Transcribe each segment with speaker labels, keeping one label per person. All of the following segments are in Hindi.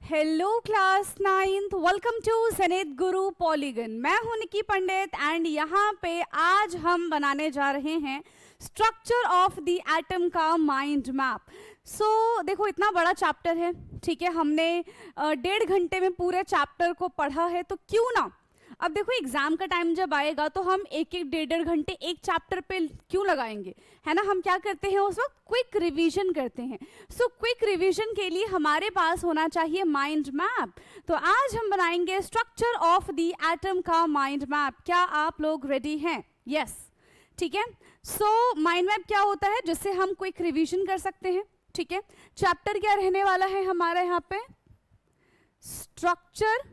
Speaker 1: Hello class ninth, welcome to सनेत गुरु पॉलीगन। मैं हूं निकी पंडित एंड यहाँ पे आज हम बनाने जा रहे हैं स्ट्रक्चर ऑफ द एटम का माइंड मैप। सो देखो, इतना बड़ा चैप्टर है, ठीक है। हमने 1.5 घंटे में पूरे चैप्टर को पढ़ा है, तो क्यों ना अब देखो एग्जाम का टाइम जब आएगा तो हम एक 1.5 घंटे एक चैप्टर पे क्यों लगाएंगे, है ना। हम क्या करते हैं उस वक्त, क्विक रिवीजन करते हैं। सो क्विक रिवीजन के लिए हमारे पास होना चाहिए माइंड मैप। तो आज हम बनाएंगे स्ट्रक्चर ऑफ द एटम का माइंड मैप। क्या आप लोग रेडी हैं? यस, ठीक है। सो माइंड मैप क्या होता है, जिससे हम क्विक रिवीजन कर सकते हैं, ठीक है। चैप्टर क्या रहने वाला है हमारा यहाँ पे, स्ट्रक्चर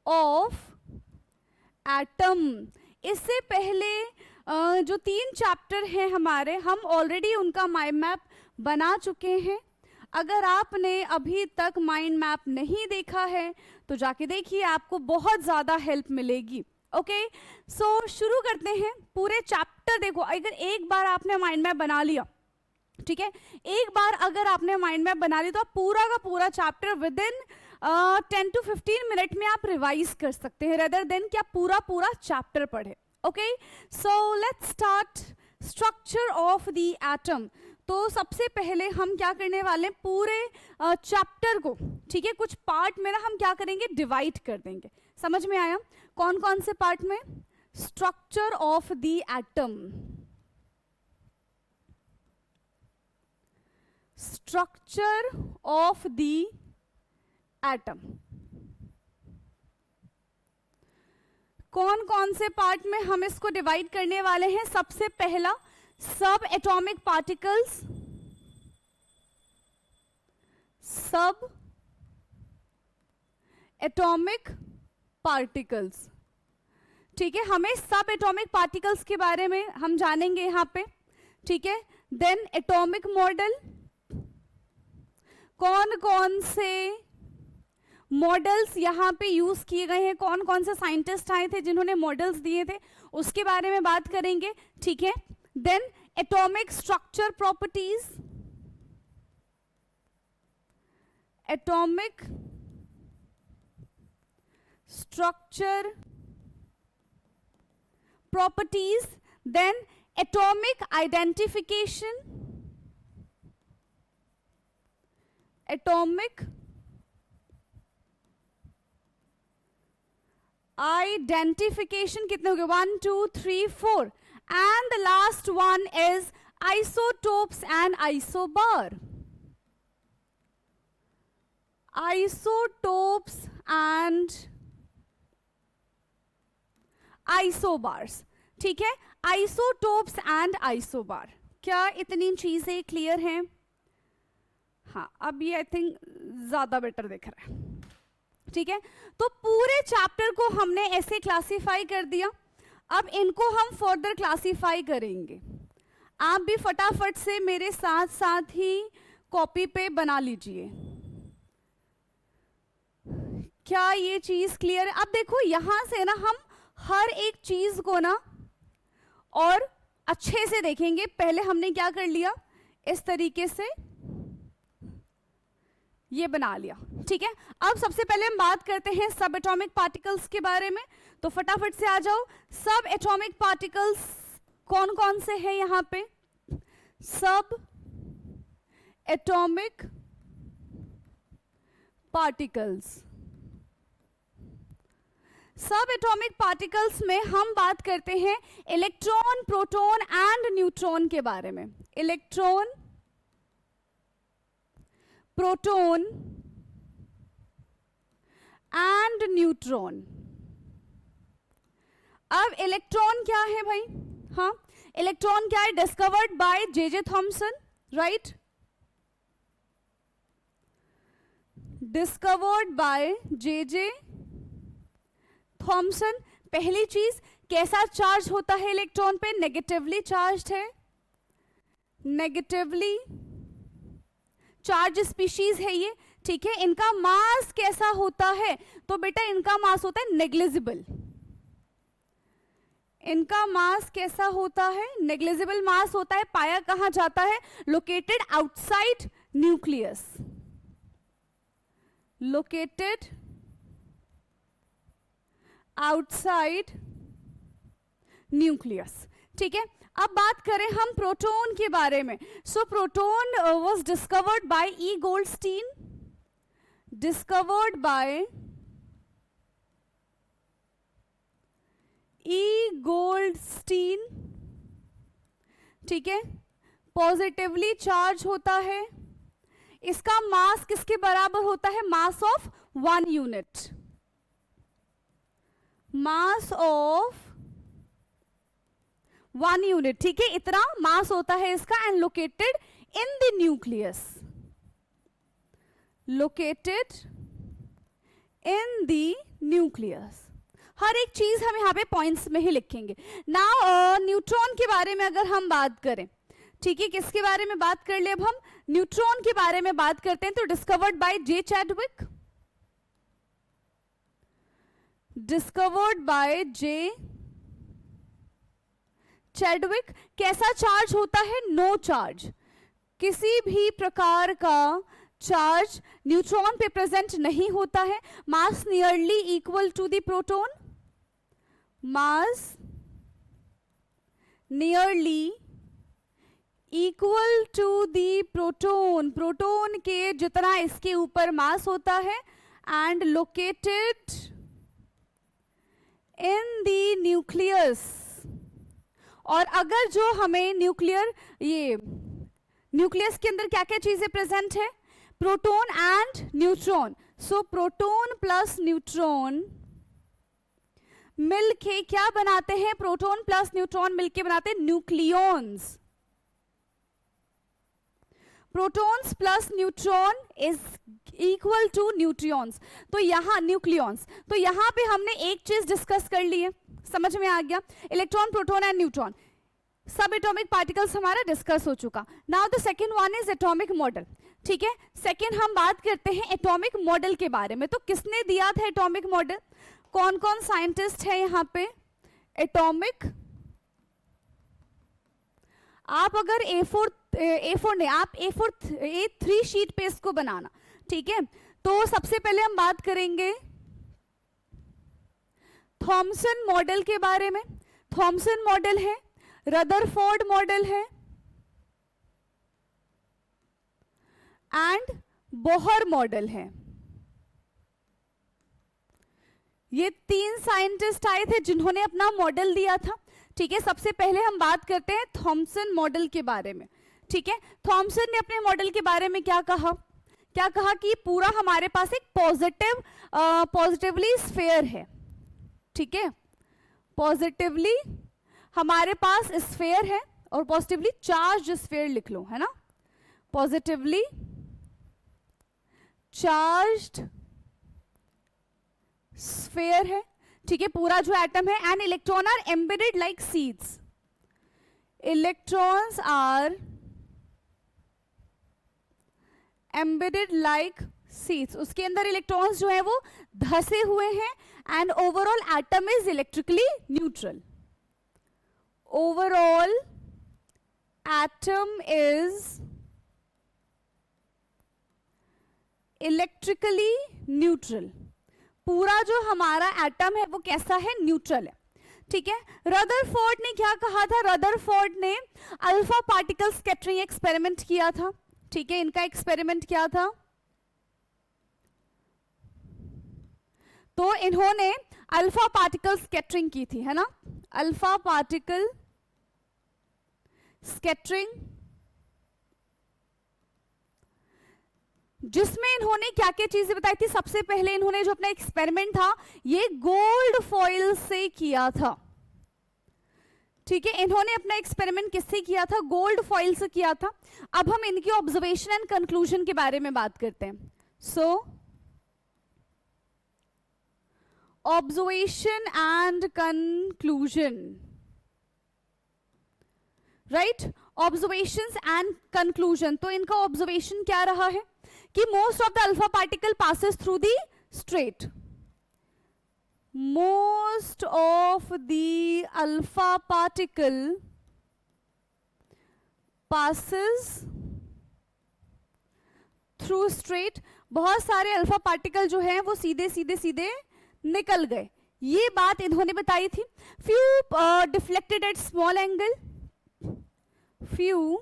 Speaker 1: ऑफ एटम। इससे पहले जो 3 चैप्टर हैं हमारे, हम ऑलरेडी उनका माइंड मैप बना चुके हैं। अगर आपने अभी तक माइंड मैप नहीं देखा है तो जाके देखिए, आपको बहुत ज़्यादा हेल्प मिलेगी। ओके, सो शुरू करते हैं। पूरे चैप्टर देखो, अगर एक बार आपने माइंड मैप बना लिया, ठीक है, एक बार अगर आपने माइंड मैप बना लिया तो आप पूरा का पूरा chapter with in 10 to 15 minute में आप रिवाइज कर सकते हैं, रेदर देन कि आप पूरा चैप्टर पढ़े। Okay, so let's start structure of the atom. तो सबसे पहले हम क्या करने वाले हैं, पूरे चैप्टर को, ठीक है, कुछ पार्ट में ना हम क्या करेंगे, डिवाइड कर देंगे। समझ में आया? कौन कौन से पार्ट में? Structure of the atom, structure of the atom. कौन कौन से पार्ट में हम इसको डिवाइड करने वाले हैं? सबसे पहला, सब एटॉमिक पार्टिकल्स, सब एटॉमिक पार्टिकल्स, ठीक है। हमें सब एटॉमिक पार्टिकल्स के बारे में हम जानेंगे यहाँ पे, ठीक है। देन एटॉमिक मॉडल, कौन कौन से मॉडल्स यहाँ पे यूज किए गए हैं, कौन कौन से साइंटिस्ट आए थे जिन्होंने मॉडल्स दिए थे, उसके बारे में बात करेंगे, ठीक है। Then atomic structure properties, atomic structure properties, then atomic identification, atomic identification. कितने हो गए? 1 2 3 4। And the last one is isotopes and isobar, isotopes and isobars, ठीक है। Isotopes and isobar. क्या इतनी चीजें क्लियर हैं? हाँ, अब ये आई थिंक ज्यादा बेटर दिख रहा है, ठीक है। तो पूरे चैप्टर को हमने ऐसे क्लासिफाई कर दिया। अब इनको हम फर्दर क्लासिफाई करेंगे। आप भी फटाफट से मेरे साथ साथ ही कॉपी पे बना लीजिए। क्या ये चीज क्लियर है? अब देखो, यहां से ना हम हर एक चीज को ना और अच्छे से देखेंगे। पहले हमने क्या कर लिया, इस तरीके से ये बना लिया, ठीक है। अब सबसे पहले हम बात करते हैं सब एटॉमिक पार्टिकल्स के बारे में। तो फटाफट से आ जाओ। सब एटॉमिक पार्टिकल्स कौन कौन से हैं यहां पे? सब एटॉमिक पार्टिकल्स, सब एटॉमिक पार्टिकल्स में हम बात करते हैं इलेक्ट्रॉन, प्रोटॉन एंड न्यूट्रॉन के बारे में। Electron, proton and neutron. अब इलेक्ट्रॉन क्या है भाई? हाँ, इलेक्ट्रॉन क्या है? Discovered by J Thomson, right? Discovered by J Thomson. पहली चीज, कैसा चार्ज होता है इलेक्ट्रॉन पे? नेगेटिवली चार्ज्ड है, नेगेटिवली चार्ज स्पीशीज है ये, ठीक है। इनका मास कैसा होता है? तो बेटा इनका मास होता है नेग्लिजिबल। इनका मास कैसा होता है? नेग्लिजिबल मास होता है। पाया कहां जाता है? Located outside nucleus, located outside nucleus. ठीक है, अब बात करें हम प्रोटॉन के बारे में। So proton was discovered by E Goldstein, discovered by E Goldstein. ठीक है, पॉजिटिवली चार्ज होता है, इसका मास किसके बराबर होता है? Mass of 1 unit, mass of 1 unit. ठीक है, इतना मास होता है इसका, and located in the nucleus, located in the nucleus. हर एक चीज हम यहाँ पे पॉइंट्स में ही लिखेंगे। नाउ न्यूट्रॉन के बारे में अगर हम बात करें, ठीक है, किसके बारे में बात कर ले? अब हम न्यूट्रॉन के बारे में बात करते हैं। तो discovered by J Chadwick, discovered by J Chadwick. कैसा चार्ज होता है? नो चार्ज, किसी भी प्रकार का चार्ज न्यूट्रॉन पे प्रेजेंट नहीं होता है। Mass nearly equal to the proton, mass nearly equal to the proton, proton के जितना इसके ऊपर मास होता है, and located in the nucleus. और अगर जो हमें न्यूक्लियस के अंदर क्या क्या चीजें प्रेजेंट है? Proton and neutron. So proton plus neutron मिलके क्या बनाते हैं? प्रोटॉन प्लस न्यूट्रॉन मिलके बनाते हैं nucleons. Protons plus neutron is equal to nucleons. तो यहां न्यूक्लियॉन्स, तो यहां पे हमने एक चीज डिस्कस कर ली है, समझ में आ गया? इलेक्ट्रॉन, प्रोटॉन एंड न्यूट्रॉन, सब एटॉमिक पार्टिकल्स हमारा डिस्कस हो चुका। Now the second one is atomic model. ठीक है, सेकंड हम बात करते हैं एटॉमिक मॉडल के बारे में। तो किसने दिया था एटॉमिक मॉडल? कौन कौन साइंटिस्ट है यहाँ पे? एटॉमिक, आप अगर A4 नहीं, आप A3 शीट पे इसको बनाना। ठीक है, तो सबसे पहले हम बात करेंगे थॉमसन मॉडल के बारे में। थॉमसन मॉडल है, रदरफोर्ड मॉडल है, एंड बोहर मॉडल है। ये 3 साइंटिस्ट आए थे जिन्होंने अपना मॉडल दिया था। ठीक है, सबसे पहले हम बात करते हैं थॉमसन मॉडल के बारे में। ठीक है, थॉमसन ने अपने मॉडल के बारे में क्या कहा? क्या कहा कि पूरा हमारे पास एक पॉजिटिवली स्फेयर है। ठीक है, पॉजिटिवली हमारे पास स्फेयर है, और पॉजिटिवली चार्ज स्फेयर लिख लो, है ना? पॉजिटिवली चार्ज्ड स्फेयर है। ठीक है, पूरा जो एटम है, and electron are embedded like seeds. Electrons are embedded like seeds, उसके अंदर इलेक्ट्रॉन्स जो है वो धसे हुए हैं, and overall atom is electrically neutral. Overall atom is electrically neutral. पूरा जो हमारा एटम है वो कैसा है? न्यूट्रल है। ठीक है, रदरफोर्ड ने क्या कहा था? रदरफोर्ड ने अल्फा पार्टिकल स्कैटरिंग एक्सपेरिमेंट किया था। ठीक है, इनका एक्सपेरिमेंट क्या था? तो इन्होंने अल्फा पार्टिकल स्कैटरिंग की थी, है ना? अल्फा पार्टिकल स्कैटरिंग, जिसमें इन्होंने क्या क्या चीजें बताई थी? सबसे पहले इन्होंने जो अपना एक्सपेरिमेंट था ये गोल्ड फॉइल से किया था। ठीक है, इन्होंने अपना एक्सपेरिमेंट किससे किया था? गोल्ड फॉइल से किया था। अब हम इनके ऑब्जर्वेशन एंड कंक्लूजन के बारे में बात करते हैं। So observation and conclusion, right? Observations and conclusion. तो इनका ऑब्जर्वेशन क्या रहा है कि most of the alpha particle passes through the straight. Most of the alpha particle passes through straight, बहुत सारे अल्फा पार्टिकल जो हैं वो सीधे सीधे सीधे निकल गए, ये बात इन्होंने बताई थी। Few deflected at small angle, few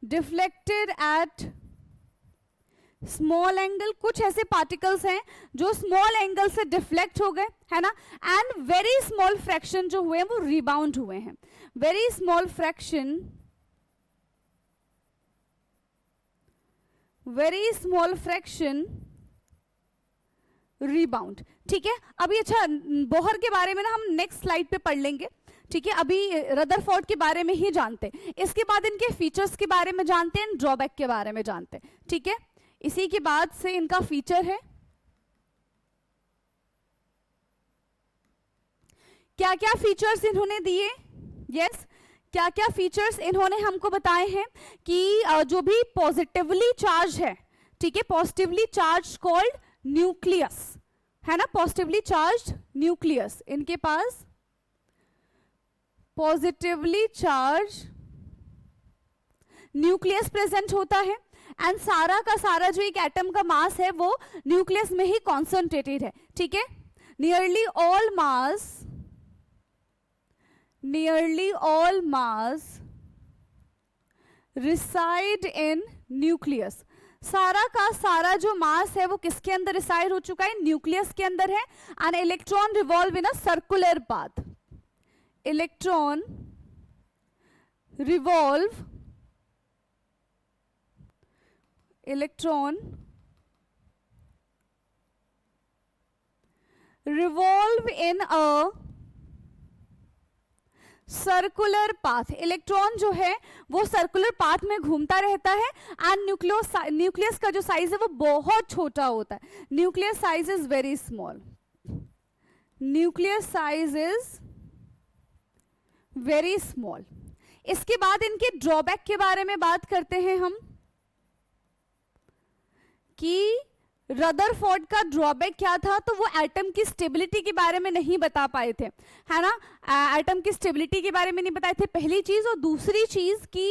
Speaker 1: deflected at small angle, कुछ ऐसे पार्टिकल्स हैं जो स्मॉल एंगल से डिफ्लेक्ट हो गए, है ना, एंड वेरी स्मॉल फ्रैक्शन जो हुए हैं वो रिबाउंड हुए हैं, very small fraction, very small fraction rebound. ठीक है, अभी अच्छा बोहर के बारे में ना हम नेक्स्ट स्लाइड पे पढ़ लेंगे, ठीक है, अभी रदरफोर्ड के बारे में ही जानते हैं, इसके बाद इनके फीचर्स के बारे में जानते हैं, ड्रॉबैक के बारे में जानते हैं, ठीक है, इसी के बाद से इनका फीचर है, क्या क्या फीचर्स इन्होंने दिए, यस, क्या क्या फीचर्स इन्होंने हमको बताए हैं कि जो भी पॉजिटिवली चार्ज है, ठीक है, पॉजिटिवली चार्ज कॉल्ड न्यूक्लियस, है ना, पॉजिटिवली चार्ज न्यूक्लियस, इनके पास पॉजिटिवली चार्ज न्यूक्लियस प्रेजेंट होता है, एंड सारा का सारा जो एक एटम का मास है वो न्यूक्लियस में ही कॉन्सेंट्रेटेड है, ठीक है, nearly all mass reside in nucleus, सारा का सारा जो मास है वो किसके अंदर रिसाइड हो चुका है, न्यूक्लियस के अंदर है, and electron revolve in a circular path, electron revolve in a circular path, electron जो है वो सर्कुलर पाथ में घूमता रहता है, एंड न्यूक्लियस का जो साइज है वो बहुत छोटा होता है, nucleus size is very small, nucleus size is very small. इसके बाद इनके ड्रॉबैक के बारे में बात करते हैं हम, कि रदरफोर्ड का ड्रॉबैक क्या था, तो वो एटम की स्टेबिलिटी के बारे में नहीं बता पाए थे, है ना, एटम की स्टेबिलिटी के बारे में नहीं बताए थे, पहली चीज, और दूसरी चीज कि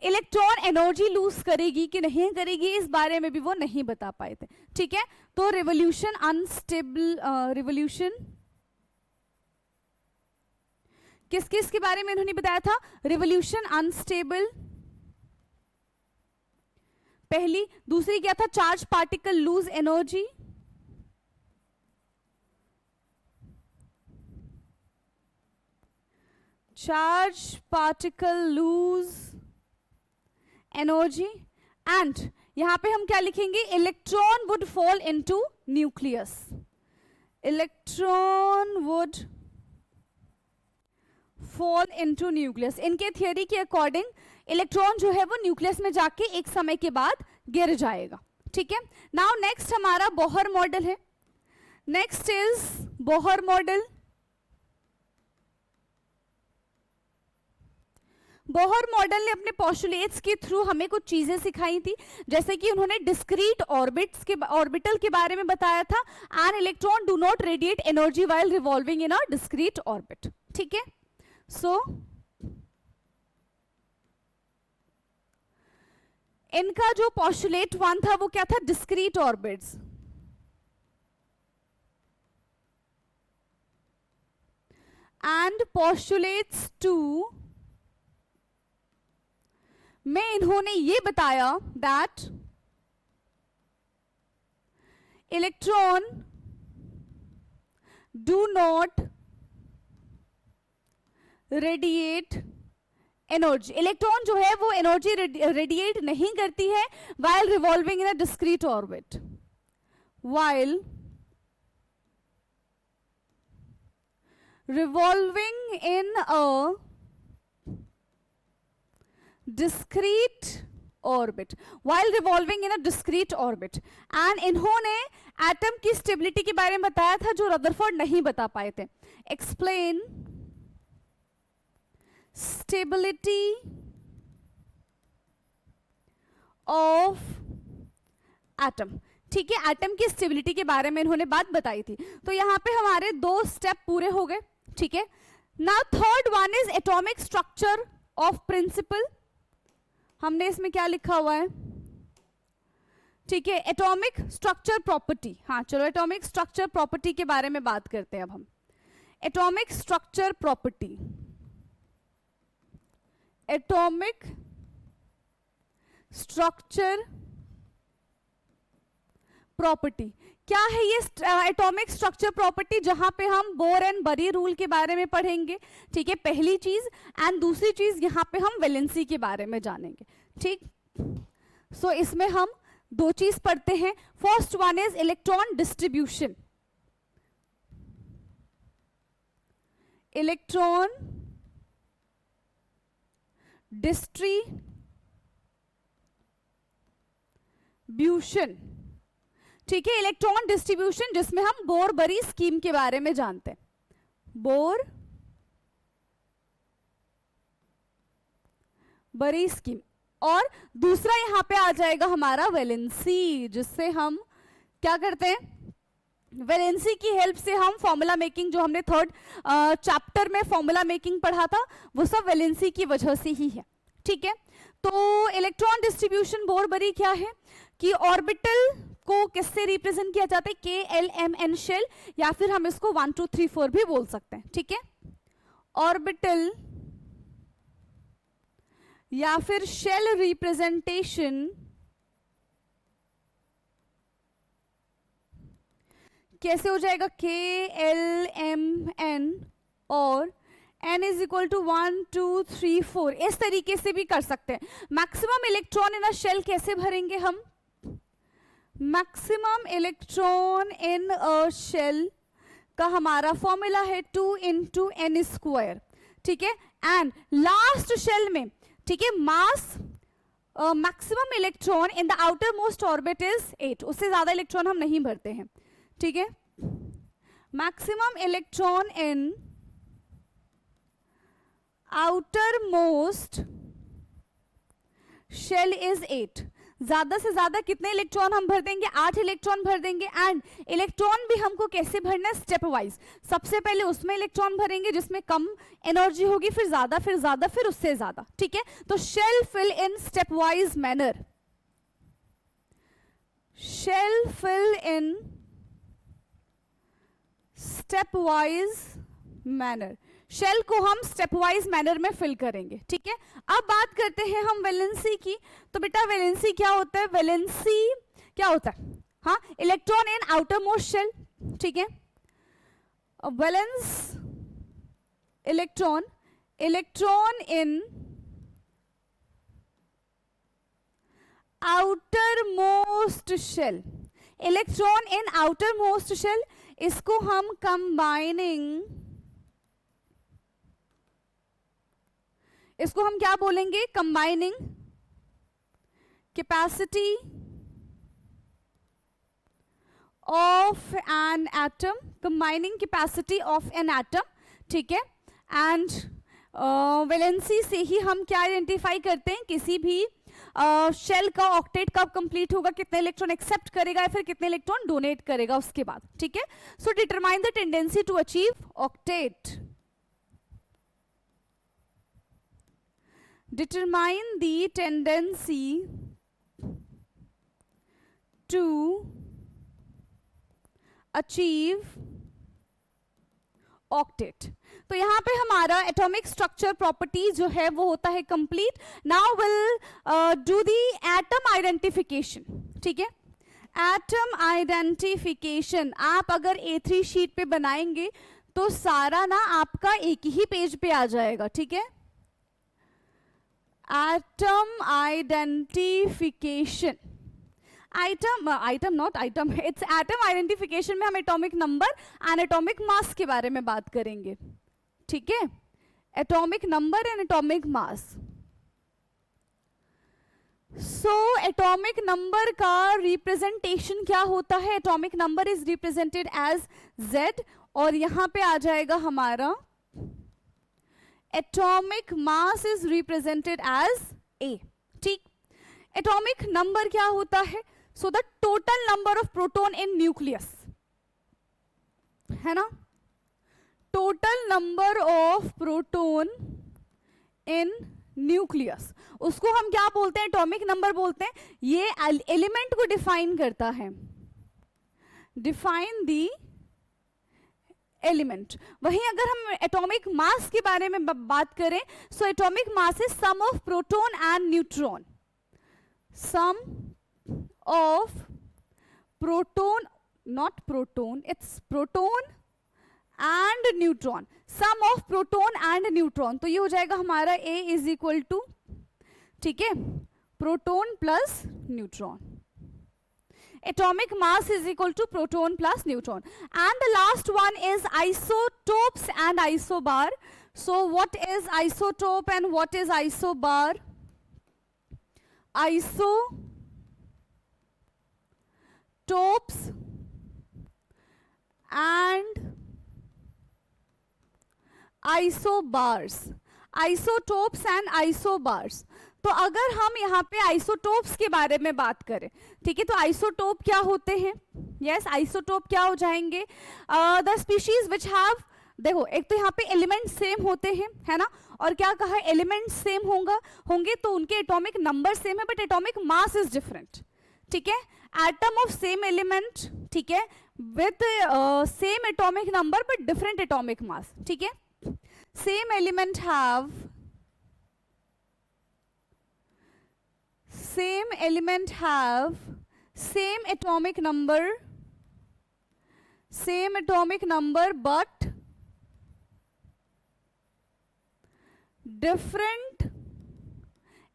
Speaker 1: इलेक्ट्रॉन एनर्जी लूज करेगी कि नहीं करेगी, इस बारे में भी वो नहीं बता पाए थे, ठीक है, तो रिवोल्यूशन अनस्टेबल, रिवोल्यूशन किस किस के बारे में इन्होंने बताया था, रिवोल्यूशन अनस्टेबल पहली, दूसरी क्या था, charge particle lose energy, charge particle lose energy, and यहां पे हम क्या लिखेंगे, electron would fall into nucleus, electron would fall into nucleus, इनके थियरी के अकॉर्डिंग इलेक्ट्रॉन जो है वो न्यूक्लियस में जाके एक समय के बाद गिर जाएगा, ठीक है। नाउ नेक्स्ट हमारा बोहर मॉडल है, next is Bohr model. Bohr model ने अपने पोस्टुलेट्स के थ्रू हमें कुछ चीजें सिखाई थी, जैसे कि उन्होंने डिस्क्रीट ऑर्बिटल के बारे में बताया था, an electron do not radiate energy while revolving in a discrete orbit, ठीक है। सो इनका जो पोस्टुलेट 1 था वो क्या था, डिस्क्रीट ऑर्बिट्स, एंड पोस्टुलेट्स 2 में इन्होंने ये बताया that electron do not radiate energy, electron जो है वो एनर्जी रेडिएट नहीं करती है while revolving in a discrete orbit, while revolving in a discrete orbit, while revolving in a discrete orbit, and इन्होंने एटम की स्टेबिलिटी के बारे में बताया था जो रदरफोर्ड नहीं बता पाए थे। एक्सप्लेन स्टेबिलिटी ऑफ एटम, ठीक है, एटम की स्टेबिलिटी के बारे में इन्होंने बात बताई थी। तो यहां पे हमारे 2 स्टेप पूरे हो गए, ठीक है। Now third one is atomic structure of principle, हमने इसमें क्या लिखा हुआ है, ठीक है, एटॉमिक स्ट्रक्चर प्रॉपर्टी। हाँ चलो एटॉमिक स्ट्रक्चर प्रॉपर्टी के बारे में बात करते हैं अब हम। Atomic structure property, atomic structure property क्या है ये एटॉमिक स्ट्रक्चर प्रॉपर्टी, जहां पे हम बोर एंड बरी रूल के बारे में पढ़ेंगे, ठीक है, पहली चीज। एंड दूसरी चीज यहां पे हम वैलेंसी के बारे में जानेंगे, ठीक। सो इसमें हम दो चीज पढ़ते हैं। First one is electron distribution, electron distribution, ठीक है, इलेक्ट्रॉन डिस्ट्रीब्यूशन जिसमें हम बोर बरी स्कीम के बारे में जानते हैं, बोर बरी स्कीम। और दूसरा यहां पे आ जाएगा हमारा वैलेंसी, जिससे हम क्या करते हैं, वैलेंसी की हेल्प से हम फॉर्मूला मेकिंग, जो हमने थर्ड चैप्टर में फॉर्मूला मेकिंग पढ़ा था, वो सब वैलेंसी की वजह से ही है, ठीक है। तो इलेक्ट्रॉन डिस्ट्रीब्यूशन बोर बरी क्या है कि ऑर्बिटल को किससे रिप्रेजेंट किया जाता है, KLMN शेल, या फिर हम इसको 1 2 3 4 भी बोल सकते हैं, ठीक है। ऑर्बिटल या फिर शेल रिप्रेजेंटेशन कैसे हो जाएगा, KLMN और n इज इक्वल टू 1 2 3 4, इस तरीके से भी कर सकते हैं। Maximum electron in a shell कैसे भरेंगे हम, maximum electron in a shell का हमारा फॉर्मूला है 2 × n स्क्वायर, ठीक है। एंड लास्ट शेल में, ठीक है, mass maximum electron in the outermost orbit is 8, उससे ज्यादा इलेक्ट्रॉन हम नहीं भरते हैं, ठीक है। Maximum electron in outer most shell is 8, ज्यादा से ज्यादा कितने इलेक्ट्रॉन हम भर देंगे, 8 इलेक्ट्रॉन भर देंगे। एंड इलेक्ट्रॉन भी हमको कैसे भरना है, स्टेप वाइज। सबसे पहले उसमें इलेक्ट्रॉन भरेंगे जिसमें कम एनर्जी होगी, फिर ज्यादा, फिर ज्यादा, फिर उससे ज्यादा, ठीक है। तो shell fill in step wise manner, shell fill in step wise manner, shell को हम स्टेप वाइज मैनर में फिल करेंगे, ठीक है। अब बात करते हैं हम वैलेंसी की। तो बेटा वैलेंसी क्या होता है, वैलेंसी क्या होता है, हाँ, electron in outer most shell, ठीक है। Valence electron, electron in outer most shell, electron in outer most shell, इसको हम कंबाइनिंग, इसको हम क्या बोलेंगे, combining capacity of an atom, combining capacity of an atom, ठीक है। एंड वैलेंसी से ही हम क्या आइडेंटिफाई करते हैं, किसी भी शेल का ऑक्टेट कब कंप्लीट होगा, कितने इलेक्ट्रॉन एक्सेप्ट करेगा या फिर कितने इलेक्ट्रॉन डोनेट करेगा उसके बाद, ठीक है। So determine the tendency to achieve octet, determine the tendency to achieve octet। तो यहां पे हमारा एटॉमिक स्ट्रक्चर प्रॉपर्टी जो है वो होता है complete. Now will do the atom identification, ठीक है। एटम आइडेंटिफिकेशन आप अगर A3 शीट पे बनाएंगे तो सारा ना आपका एक ही पेज पे आ जाएगा, ठीक है। atom identification, it's atom identification में हम atomic number and atomic mass के बारे में बात करेंगे, ठीक है। atomic number and atomic mass, so atomic number का representation क्या होता है, atomic number is represented as Z, और यहां पे आ जाएगा हमारा atomic mass is represented as A, ठीक। atomic number क्या होता है, so the total number of proton in nucleus, है ना, total number of proton in nucleus, उसको हम क्या बोलते हैं, एटॉमिक नंबर बोलते हैं। ये एलिमेंट को डिफाइन करता है, डिफाइन दी एलिमेंट। वहीं अगर हम एटॉमिक मास के बारे में बात करें, so atomic mass is sum of proton and neutron, sum of proton, not proton, it's proton and neutron, sum of proton and neutron. तो ये हो जाएगा हमारा A इज इक्वल टू, ठीक है, proton plus neutron. atomic mass is equal to proton plus neutron. And the last one is isotopes and isobar. So what is isotope and what is isobar? Isotopes and isobars. Isotopes and isobars. तो अगर हम यहाँ पे आइसोटोप्स के बारे में बात करें, ठीक है, तो आइसोटोप क्या होते हैं? यस, आइसोटोप क्या हो जाएंगे? द स्पीशीज विच हैव, देखो एक तो यहाँ पे एलिमेंट सेम होते हैं, है ना, और क्या कहा, एलिमेंट सेम होंगे तो उनके एटॉमिक नंबर सेम है but atomic mass is different, ठीक है। एटम ऑफ सेम एलिमेंट, ठीक है, with same atomic number but different atomic mass, ठीक है। Same element have same atomic number but different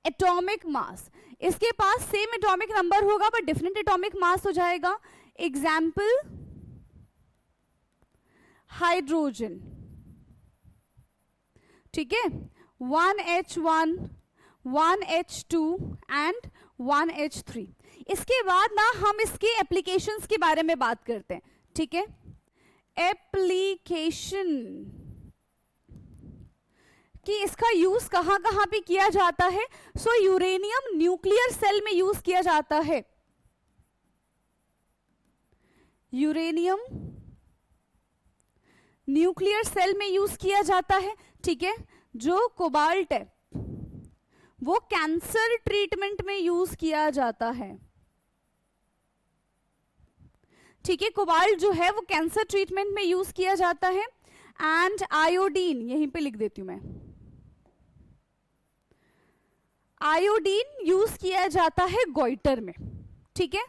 Speaker 1: atomic mass। इसके पास सेम एटॉमिक नंबर होगा बट डिफरेंट एटॉमिक मास हो जाएगा। एग्जाम्पल, हाइड्रोजन, ठीक है, 1H1 1H2 एंड 1H3। इसके बाद ना हम इसके एप्लीकेशंस के बारे में बात करते हैं, ठीक है। एप्लीकेशन कि इसका यूज कहां कहां पे किया जाता है। सो यूरेनियम न्यूक्लियर सेल में यूज किया जाता है, यूरेनियम न्यूक्लियर सेल में यूज किया जाता है, ठीक है। जो कोबाल्ट है वो कैंसर ट्रीटमेंट में यूज किया जाता है, ठीक है, कोबाल्ट जो है वो कैंसर ट्रीटमेंट में यूज किया जाता है। एंड आयोडीन, यहीं पे लिख देती हूं मैं, आयोडीन यूज किया जाता है गॉइटर में, ठीक है,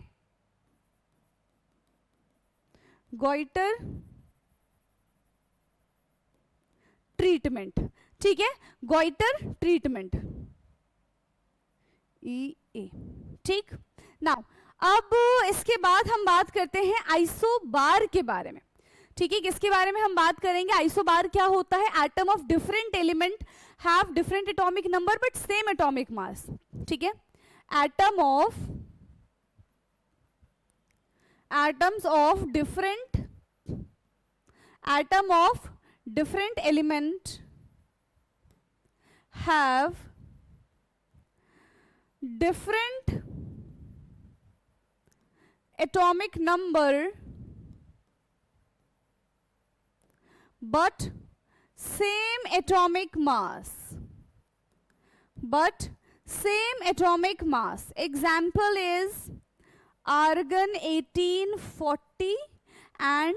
Speaker 1: गॉइटर ट्रीटमेंट, ठीक है, गॉइटर ट्रीटमेंट, E, ठीक। नाउ अब इसके बाद हम बात करते हैं आइसोबार के बारे में, ठीक है। किसके बारे में हम बात करेंगे? आइसोबार क्या होता है? Atom of different element have different atomic number but same atomic mass, ठीक है। Atoms of different element have different atomic number but same atomic mass, example is argon 1840 and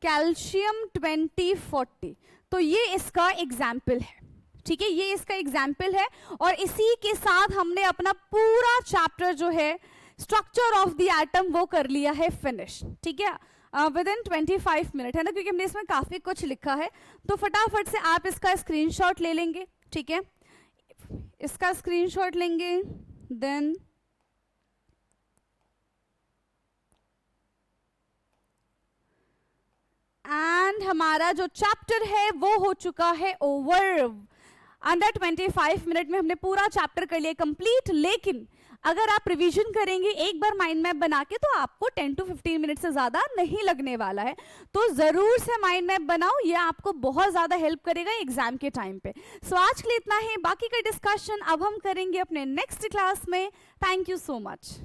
Speaker 1: calcium 2040। तो ये इसका एग्जाम्पल है, ठीक है, ये इसका एग्जाम्पल है। और इसी के साथ हमने अपना पूरा चैप्टर जो है स्ट्रक्चर ऑफ द एटम वो कर लिया है फिनिश, ठीक है, विद इन 25 मिनट, है ना, क्योंकि हमने इसमें काफी कुछ लिखा है। तो फटाफट से आप इसका स्क्रीनशॉट ले लेंगे, ठीक है, इसका स्क्रीनशॉट लेंगे, देन एंड हमारा जो चैप्टर है वो हो चुका है ओवर। अंडर 25 मिनट में हमने पूरा चैप्टर कर लिया कंप्लीट। लेकिन अगर आप रिवीजन करेंगे एक बार माइंड मैप बना के तो आपको 10 to 15 मिनट से ज्यादा नहीं लगने वाला है। तो जरूर से माइंड मैप बनाओ, ये आपको बहुत ज्यादा हेल्प करेगा एग्जाम के टाइम पे। सो आज के लिए इतना ही, बाकी का डिस्कशन अब हम करेंगे अपने नेक्स्ट क्लास में। Thank you so much.